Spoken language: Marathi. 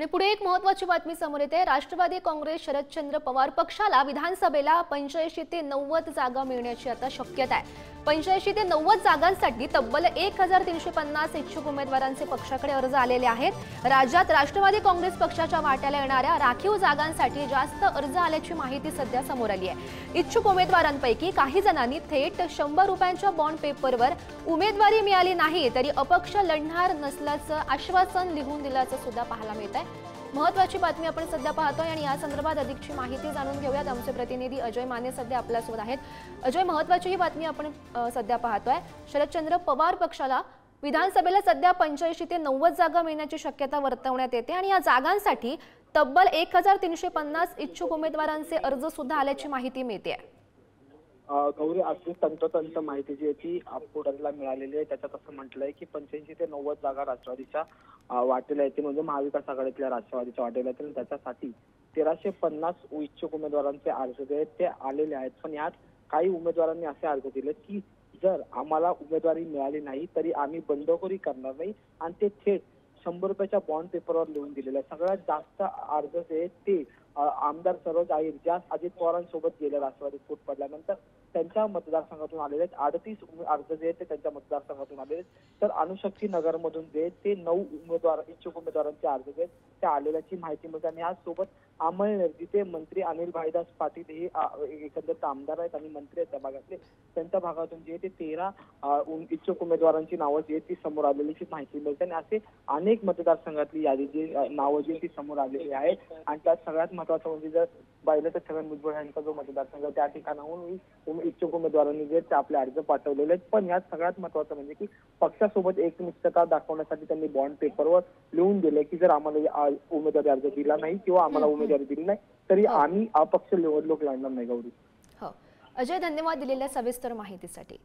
आणि पुढे एक महत्त्वाची बातमी समोर येते। राष्ट्रवादी काँग्रेस शरदचंद्र पवार पक्षाला विधानसभेला 85 ते 90 जागा मिळण्याची आता शक्यता आहे। 85 ते 90 जागांसाठी तब्बल 1350 इच्छुक उमेदवारांचे पक्षाकडे अर्ज आलेले आहेत। राज्यात राष्ट्रवादी काँग्रेस पक्षाच्या वाट्याला येणाऱ्या राखीव जागांसाठी जास्त अर्ज आल्याची माहिती सध्या समोर आली आहे। इच्छुक उमेदवारांपैकी काही जणांनी थेट 100 रुपयांच्या बॉन्ड पेपरवर उमेदवारी मिळाली नाही तरी अपक्ष लढणार नसल्याचं आश्वासन लिहून दिल्याचं सुद्धा पाहायला मिळतंय। महत्त्वाची बातमी आपण सध्या पाहतोय आणि या संदर्भात अधिकची माहिती जाणून घेऊयात। आमचे प्रतिनिधी अजय माने सध्या आपल्यासोबत आहेत। अजय, महत्त्वाची ही बातमी आपण सध्या पाहतोय। शरदचंद्र पवार पक्षाला विधानसभेला सध्या 85 ते 90 जागा मिळण्याची शक्यता वर्तवण्यात येते आणि या जागांसाठी तब्बल 1350 इच्छुक उमेदवारांचे अर्ज सुद्धा आल्याची माहिती मिळते। गौरी, अशी तंतोतंत माहिती जी आहे ती पुढारीला मिळालेली आहे। त्याच्यात असं म्हटलंय की 85 ते 90 जागा राष्ट्रवादीच्या वाटेला येतील, म्हणजे महाविकास आघाडीतल्या राष्ट्रवादीच्या वाटेला येतील। त्याच्यासाठी 1350 इच्छुक उमेदवारांचे अर्ज जे आहेत ते आलेले आहेत। पण यात काही उमेदवारांनी असे अर्ज दिले की जर आम्हाला उमेदवारी मिळाली नाही तरी आम्ही बंडखोरी करणार नाही, आणि ते थेट 100 रुपयाच्या बॉन्ड पेपरवर लिहून दिलेलं आहे। सगळ्यात जास्त अर्ज जे आहेत ते आमदार सरोज आहिर, ज्या अजित पवारांसोबत गेल्या राष्ट्रवादीत फूट पडल्यानंतर, त्यांच्या मतदारसंघातून आलेले आहेत। 38 अर्ज जे आहेत ते त्यांच्या मतदारसंघातून आलेले आहेत। तर अणुशक्ती नगरमधून जे ते 9 उमेदवार इच्छुक उमेदवारांचे अर्ज जे आहेत ते आलेल्याची माहिती मिळते। आणि यासोबत अमळनेर, जिथे मंत्री अनिल भाईदास पाटील हे एकंदरीत आमदार आहेत आणि मंत्री आहेत त्या भागातले, त्यांच्या भागातून जे ते 13 इच्छुक उमेदवारांची नावं जी आहेत ती समोर आलेल्याची माहिती मिळते। आणि असे अनेक मतदारसंघातली यादी जी नावं जी ती समोर आलेली आहे। आणि त्यात सगळ्यात महत्त्वाचं म्हणजे जर पाहिलं तर छगन भुजबळ यांचा जो मतदारसंघ त्या ठिकाणाहून इच्छुक उमेदवारांनी जे ते आपले अर्ज पाठवलेले आहेत। पण यात सगळ्यात महत्त्वाचं म्हणजे की पक्षासोबत एकनिष्ठता दाखवण्यासाठी त्यांनी बॉन्ड पेपरवर लिहून दिले की जर आम्हाला उमेदवारी अर्ज दिला नाही किंवा आम्हाला उमेदवारी दिली नाही तरी आम्ही अपक्ष निवडणूक लढणार नाही। गौरी, अजय, धन्यवाद दिलेल्या सविस्तर माहितीसाठी।